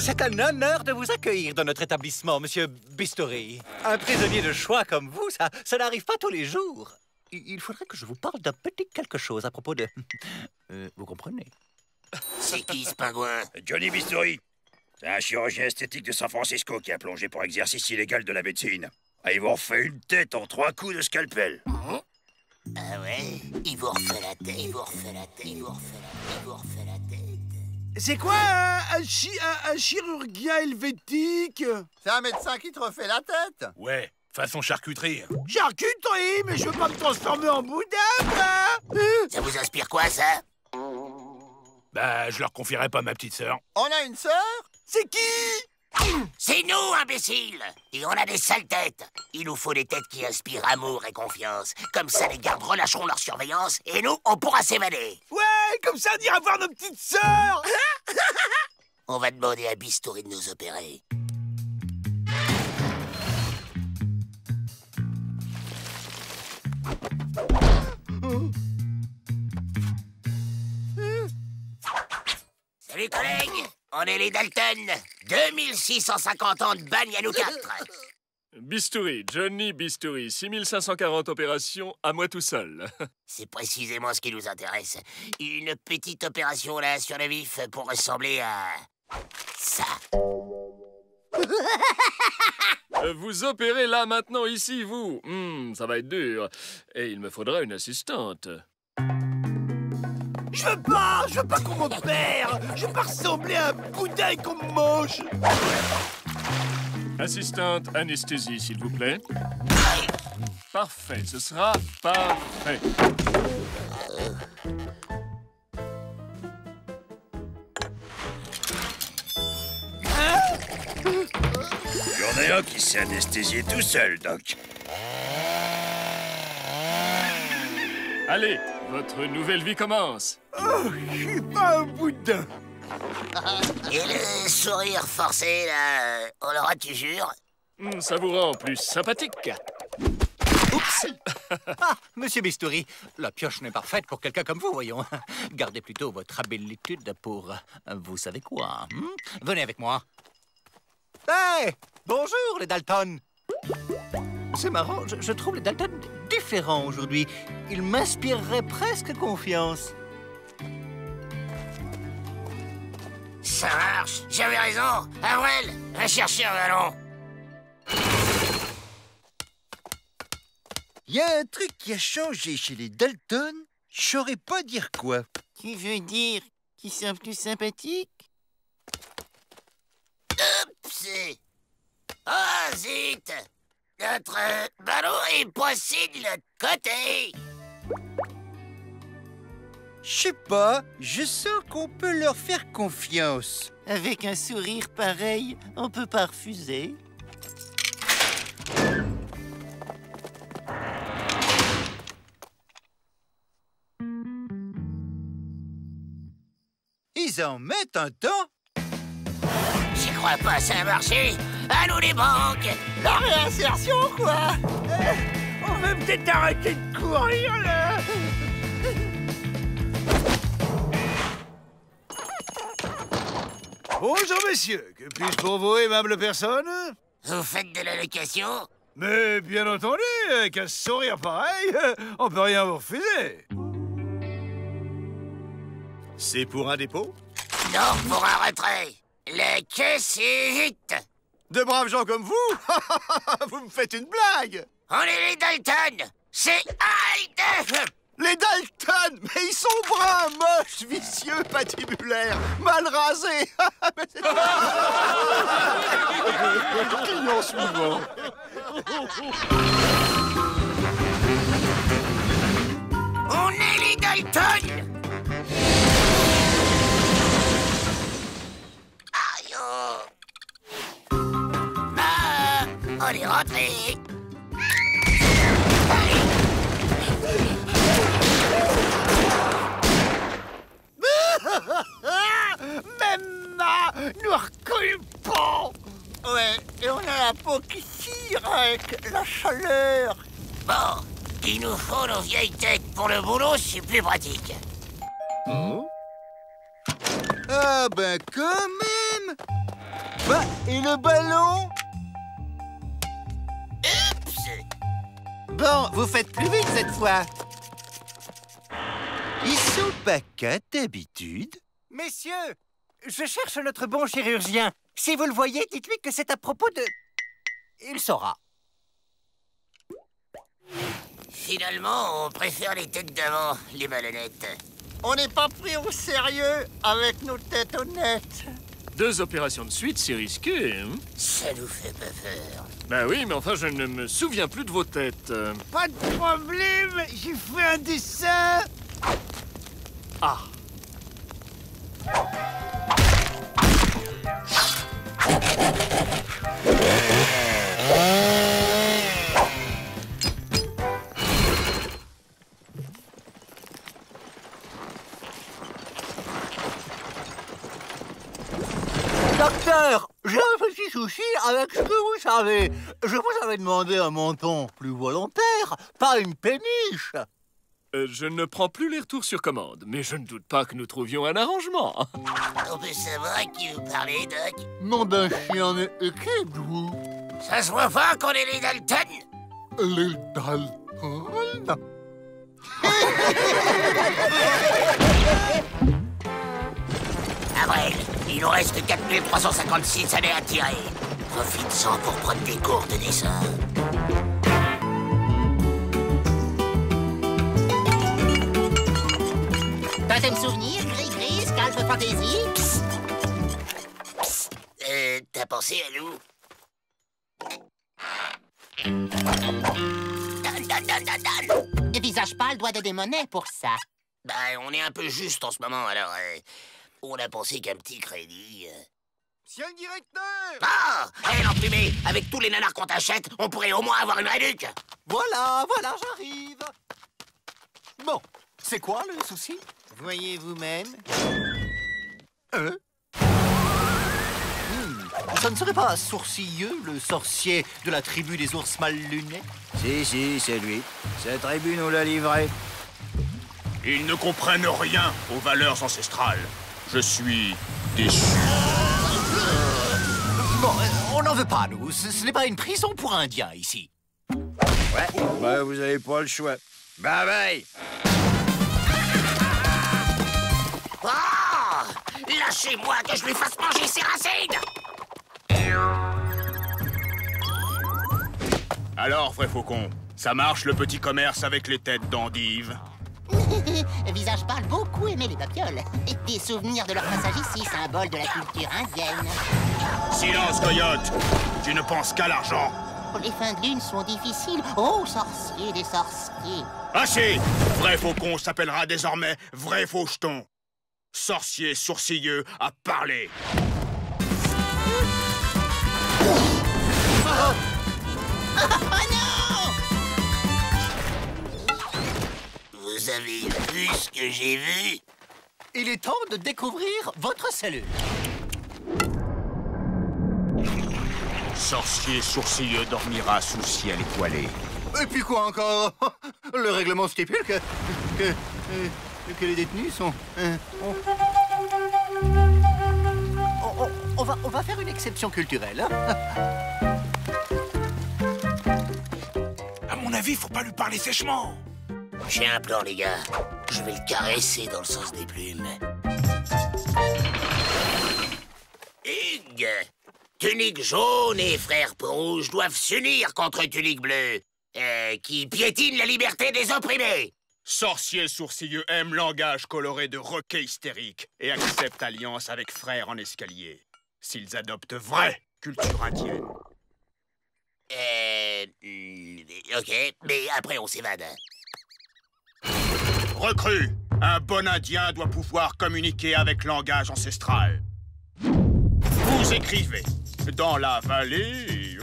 C'est un honneur de vous accueillir dans notre établissement, Monsieur Bistouri. Un prisonnier de choix comme vous, ça n'arrive pas tous les jours. Il faudrait que je vous parle d'un petit quelque chose à propos de... vous comprenez? C'est qui, ce pingouin? Johnny Bistouri. C'est un chirurgien esthétique de San Francisco qui a plongé pour exercice illégal de la médecine. Ah, il vous refait une tête en 3 coups de scalpel. Ah ouais? Il vous refait la tête, il vous refait la tête, il vous refait la tête, il vous refait la tête. C'est quoi un chirurgien helvétique? C'est un médecin qui te refait la tête. Ouais, façon charcuterie. Charcuterie, mais je veux pas me transformer en boudin, quoi. Ça vous inspire quoi, ça? Bah, je leur confierai pas ma petite sœur. On a une sœur? C'est qui? C'est nous, imbéciles! Et on a des sales têtes. Il nous faut des têtes qui inspirent amour et confiance. Comme ça, les gardes relâcheront leur surveillance et nous, on pourra s'évader. Ouais, comme ça, on ira voir nos petites sœurs. On va demander à Bistouri de nous opérer. Salut, collègues! On est les Dalton. 2650 ans de bagne à nous 4. Bistouri, Johnny Bistouri, 6540 opérations, à moi tout seul. C'est précisément ce qui nous intéresse. Une petite opération là sur le vif pour ressembler à... ça. Vous opérez là, maintenant, ici, vous. Ça va être dur. Et il me faudra une assistante. Je veux pas qu'on m'opère. Je veux pas ressembler à un boudin et qu'on me mange. Assistante anesthésie, s'il vous plaît. Parfait, ce sera parfait. Il y en a un qui s'est anesthésié tout seul, Doc. Allez, votre nouvelle vie commence. Oh, je suis pas un boudin. Et le sourire forcé, là, on l'aura, tu jures? Ça vous rend plus sympathique. Oups. Ah, Monsieur Bistouri, la pioche n'est pas faite pour quelqu'un comme vous, voyons. Gardez plutôt votre habilitude pour... vous savez quoi, Venez avec moi. Hey! Bonjour, les Dalton. C'est marrant, je trouve les Dalton différents aujourd'hui. Ils m'inspireraient presque confiance. Ça marche, j'avais raison. Avril, va chercher un ballon. Il y a un truc qui a changé chez les Dalton. Je saurais pas dire quoi. Tu veux dire qu'ils sont plus sympathiques? Oups! Oh, zut! Notre ballon est passé de l'autre côté. Je sais pas, je sens qu'on peut leur faire confiance. Avec un sourire pareil, on peut pas refuser. Ils en mettent un temps. J'y crois pas, ça a marché. À nous les banques. La réinsertion, quoi. On va peut-être arrêter de courir, là. Bonjour, messieurs. Que puis-je pour vous, aimable personne? Vous faites de la location? Mais bien entendu, avec un sourire pareil, on peut rien vous refuser. C'est pour un dépôt? Donc, pour un retrait, la caisse est vite. De braves gens comme vous? Vous me faites une blague! On est les Dalton. C'est Hyde. Les Dalton! Mais ils sont bruns, moches, vicieux, patibulaires, mal rasés! Client suivant. On est les Dalton. Aïe, oh. Ah, on est rentré. Memma, nous recule pas. Ouais, et on a la peau qui tire avec la chaleur. Bon, il nous faut nos vieilles têtes pour le boulot, c'est plus pratique. Ah ben quand même! Bah, et le ballon? Oups! Bon, vous faites plus vite cette fois. Ils sont pas quatre d'habitude. Messieurs, je cherche notre bon chirurgien. Si vous le voyez, dites-lui que c'est à propos de... Il saura. Finalement, on préfère les têtes d'avant, les malhonnêtes. On n'est pas pris au sérieux avec nos têtes honnêtes. 2 opérations de suite, c'est risqué, hein? Ça nous fait pas peur. Ben oui, mais enfin, je ne me souviens plus de vos têtes. Pas de problème, j'ai fait un dessin. Ah. Docteur, j'ai un petit souci avec ce que vous savez. Je vous avais demandé un menton plus volontaire, pas une péniche. Je ne prends plus les retours sur commande, mais je ne doute pas que nous trouvions un arrangement. On peut savoir à qui vous parlez, Doc? Nom d'un chien et qui êtes-vous? Ça se voit pas qu'on est les Dalton? Les Dalton? Avril, il nous reste 4356 années à tirer. Profite-en pour prendre des cours de dessin. Totem souvenir, gris-gris, scalp fantaisie. T'as pensé à nous? Visage pâle, doigt de des monnaies pour ça. Ben, on est un peu juste en ce moment, alors... on a pensé qu'un petit crédit... Monsieur le directeur! Ah! Hé, l'imprimé! Avec tous les nanars qu'on t'achète, on pourrait au moins avoir une réduc! Voilà, j'arrive. Bon, c'est quoi le souci? Voyez vous-même. Ça ne serait pas Sourcilleux, le sorcier de la tribu des ours mal lunés? Si, c'est lui. Cette tribu nous l'a livré. Ils ne comprennent rien aux valeurs ancestrales. Je suis déçu. Bon, on n'en veut pas, nous. Ce n'est pas une prison pour Indiens, ici. Ouais, bah vous avez pas le choix. Bye bye! Ah! Lâchez-moi que je lui fasse manger ses racines! Alors, vrai faucon, ça marche le petit commerce avec les têtes d'endives? Visage pâle, beaucoup aimé les papioles. Des souvenirs de leur passage ici, symbole de la culture indienne. Silence, coyote! Tu ne penses qu'à l'argent! Les fins de lune sont difficiles. Oh, sorcier des sorciers. Assez! Vrai faucon s'appellera désormais vrai faucheton. Sorcier sourcilleux à parler. Vous avez vu ce que j'ai vu? Il est temps de découvrir votre cellule. Sorcier sourcilleux dormira sous ciel étoilé. Et puis quoi encore? Le règlement stipule que les détenus sont... On va faire une exception culturelle. Hein? À mon avis, faut pas lui parler sèchement. J'ai un plan, les gars. Je vais le caresser dans le sens des plumes. Tunique. Tunique jaune et frère rouge doivent s'unir contre Tunique bleue, qui piétine la liberté des opprimés. Sorcier sourcilleux aime langage coloré de roquet hystérique et accepte alliance avec frères en escalier. S'ils adoptent vraie culture indienne. Ok, mais après on s'évade. Recrue, un bon indien doit pouvoir communiquer avec langage ancestral. Vous écrivez, dans la vallée,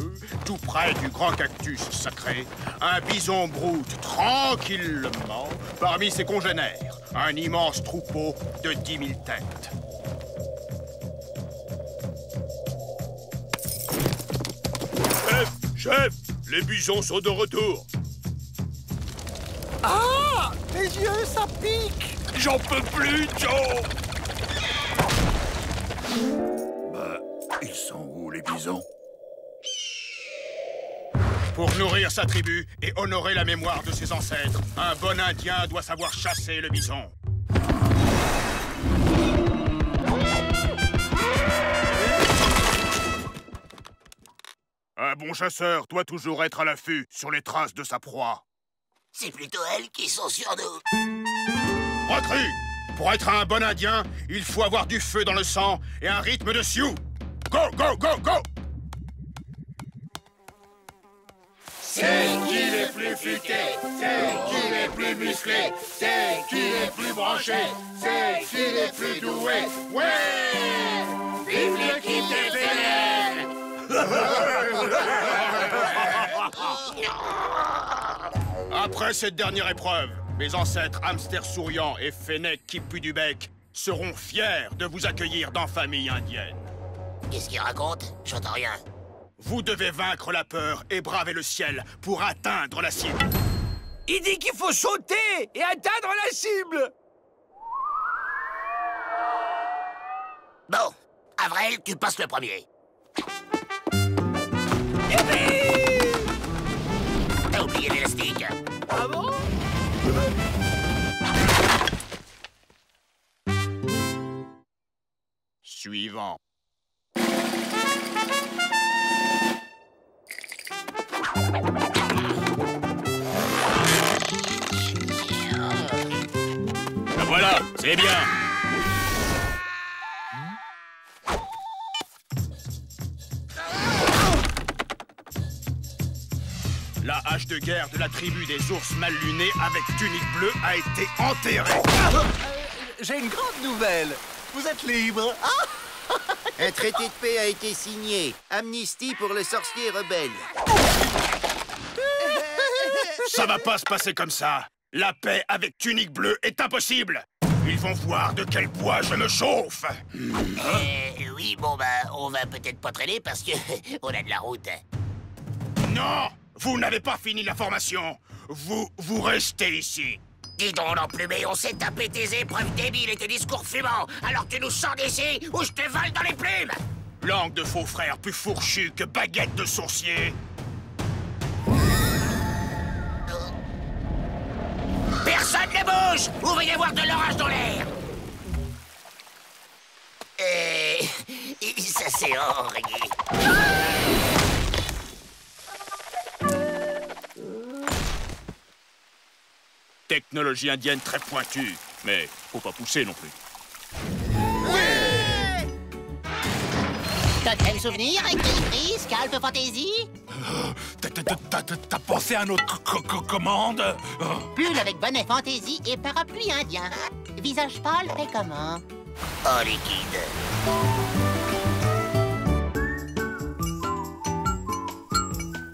tout près du grand cactus sacré, un bison broute tranquillement parmi ses congénères, un immense troupeau de 10 000 têtes. Chef, les bisons sont de retour. Ah! Mes yeux, ça pique! J'en peux plus, Joe! Ils sont où, les bisons? Pour nourrir sa tribu et honorer la mémoire de ses ancêtres, un bon Indien doit savoir chasser le bison. Un bon chasseur doit toujours être à l'affût sur les traces de sa proie. C'est plutôt elles qui sont sur nous. Recrue! Pour être un bon Indien, il faut avoir du feu dans le sang et un rythme de Sioux. Go, go, go, go! C'est qui les plus futés? C'est qui les plus musclés? C'est qui les plus branchés? C'est qui les plus doués? Ouais! Vive l'équipe des Vénères! Après cette dernière épreuve, mes ancêtres hamsters souriants et fennecs qui puent du bec seront fiers de vous accueillir dans famille indienne. Qu'est-ce qu'il raconte? J'entends rien. Vous devez vaincre la peur et braver le ciel pour atteindre la cible. Il dit qu'il faut sauter et atteindre la cible. Bon, Avril, tu passes le premier. T'as oublié l'élastique. Ah bon? Suivant. Ben voilà, c'est bien. La hache de guerre de la tribu des ours mal lunés avec tunique bleue a été enterrée. J'ai une grande nouvelle. Vous êtes libre. Un traité de paix a été signé. Amnistie pour les sorciers rebelles. Ça va pas se passer comme ça. La paix avec tunique bleue est impossible. Ils vont voir de quel bois je me chauffe. Oui, bon, bah, on va peut-être pas traîner parce que on a de la route. Non! Vous n'avez pas fini la formation. Vous restez ici. Dis donc, l'emplumé, on s'est tapé tes épreuves débiles et tes discours fumants. Alors tu nous sors d'ici ou je te vole dans les plumes. Langue de faux frère plus fourchue que baguette de sourcier. Personne ne bouge! Ou va y avoir de l'orage dans l'air! Ça c'est horrible. Technologie indienne très pointue, mais faut pas pousser non plus. Totem souvenir, activité, scalp fantaisie. T'as pensé à notre commande? Pull avec bonnet fantaisie et parapluie indien. Visage pâle fait comment? Oh, liquide.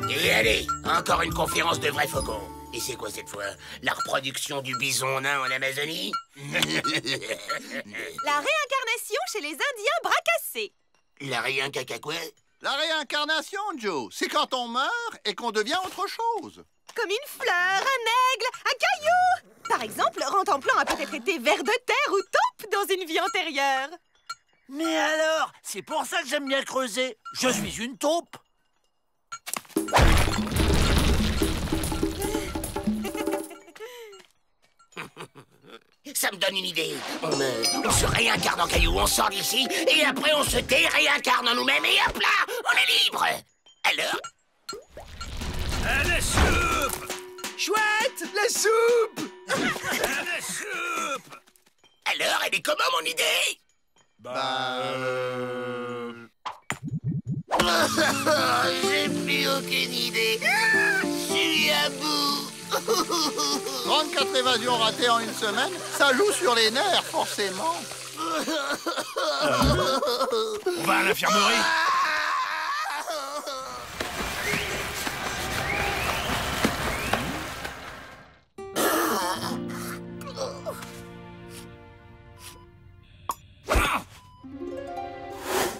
Et allez, encore une conférence de vrais faucons. Et c'est quoi cette fois? La reproduction du bison nain en Amazonie? La réincarnation chez les Indiens bracassés. La réincarnation quoi? La réincarnation, Joe, c'est quand on meurt et qu'on devient autre chose. Comme une fleur, un aigle, un caillou. Par exemple, Rentemplant a peut-être été ver de terre ou taupe dans une vie antérieure. Mais alors, c'est pour ça que j'aime bien creuser. Je suis une taupe. Ça me donne une idée. On se réincarne en caillou, on sort d'ici, et après on se déréincarne en nous-mêmes, et hop là, on est libre. Alors? La soupe! Chouette, la soupe! La soupe! Alors, elle est comment, mon idée? J'ai plus aucune idée. Je suis à bout. 34 évasions ratées en une semaine, ça joue sur les nerfs, forcément. On va à l'infirmerie.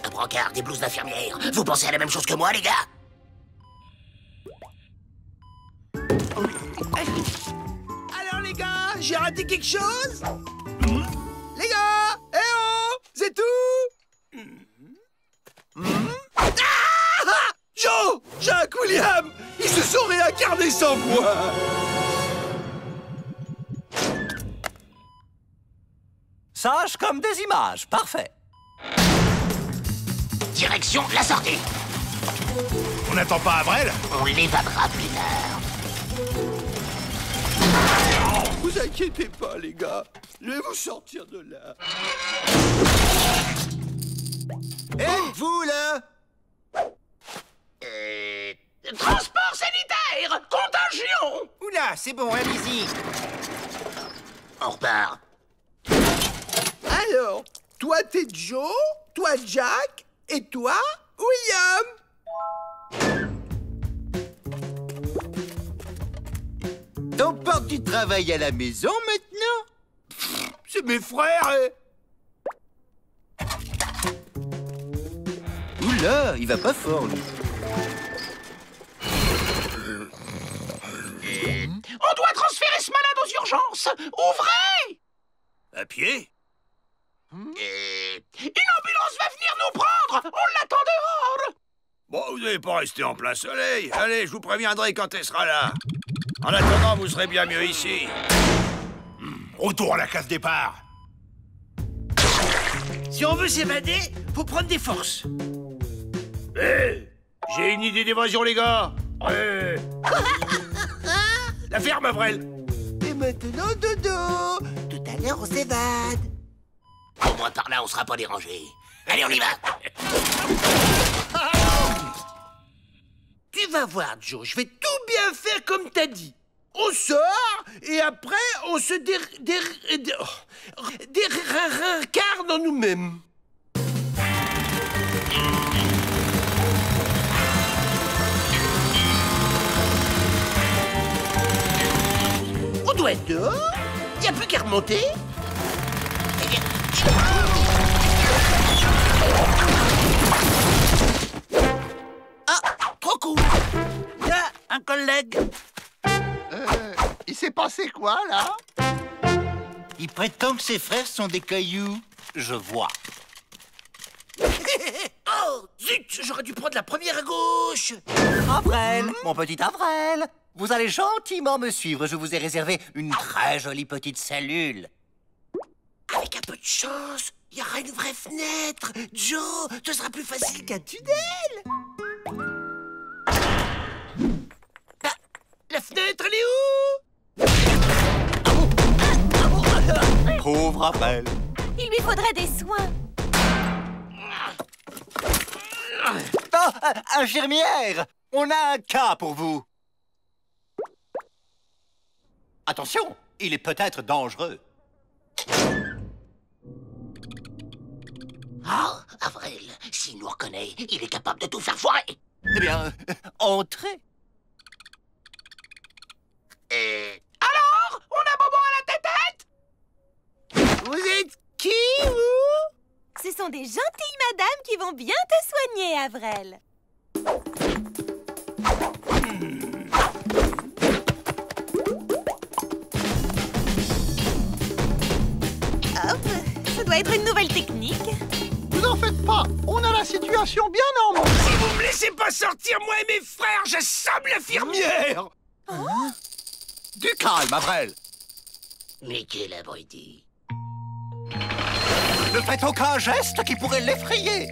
Un brancard, des blouses d'infirmière. Vous pensez à la même chose que moi, les gars? Alors, les gars, j'ai raté quelque chose? Les gars, eh oh, c'est tout? Ah! Joe, Jacques, William, ils se sont réincarnés sans moi. Sage comme des images, parfait. Direction la sortie. On n'attend pas Avrel? On l'évadera plus tard. Vous inquiétez pas, les gars. Je vais vous sortir de là. Êtes-vous là? Transport sanitaire! Contagion! Oula, c'est bon, allez-y. On repart. Alors, toi t'es Joe, toi Jack, et toi William. On porte du travail à la maison maintenant? C'est mes frères, Oula, il va pas fort, lui. On doit transférer ce malade aux urgences! Ouvrez! À pied? Une ambulance va venir nous prendre! On l'attend dehors! Bon, vous n'allez pas rester en plein soleil. Allez, je vous préviendrai quand elle sera là. En attendant, vous serez bien mieux ici. Retour à la case départ. Si on veut s'évader, faut prendre des forces. Hé, j'ai une idée d'évasion, les gars. La ferme, Avrel. Et maintenant, dodo. Tout à l'heure, on s'évade. Au moins par là, on sera pas dérangé. Allez, on y va! Tu vas voir, Joe, je vais tout bien faire comme t'as dit. On sort, et après, on se réincarne en nous-mêmes. On doit être dehors. Il n'y a plus qu'à remonter. Ah, trop cool. Là, un collègue. Il s'est passé quoi, là? Il prétend que ses frères sont des cailloux. Je vois. Oh, zut, j'aurais dû prendre la première à gauche. Avrel, mon petit Avrel, vous allez gentiment me suivre. Je vous ai réservé une très jolie petite cellule. Avec un peu de chance, il y aura une vraie fenêtre. Joe, ce sera plus facile qu'un tunnel. Ah, la fenêtre, elle est où? Pauvre Avrel. Il lui faudrait des soins. Oh, infirmière, on a un cas pour vous. Attention, il est peut-être dangereux. Ah, Avrel, s'il nous reconnaît, il est capable de tout faire foirer. Eh bien, entrez. Alors, on a Bobo à la tête-tête? Vous êtes qui, vous? Ce sont des gentilles madames qui vont bien te soigner, Avrel. Hop, ça doit être une nouvelle technique. Vous n'en faites pas, on a la situation bien en main. Si vous me laissez pas sortir, moi et mes frères, j'assomme l'infirmière. Du calme, Avrel. Mais quel abruti. Ne faites aucun geste qui pourrait l'effrayer.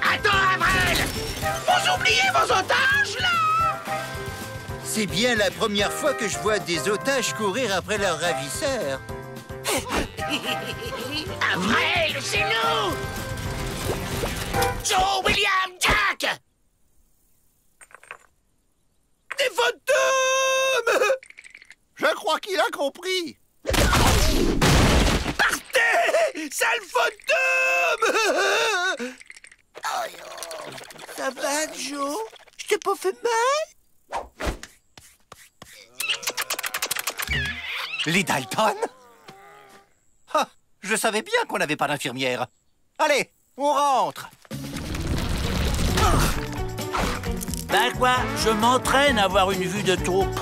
Attends, Avril! Vous oubliez vos otages, là? C'est bien la première fois que je vois des otages courir après leurs ravisseurs. Avril, c'est nous! Joe, William, Jack! Des fantômes! Je crois qu'il a compris. Partez! Sale fantôme! Ça va, Joe? Je t'ai pas fait mal? Les Dalton? Ah, je savais bien qu'on n'avait pas d'infirmière. Allez, on rentre. Ben quoi? Je m'entraîne à avoir une vue de taupe.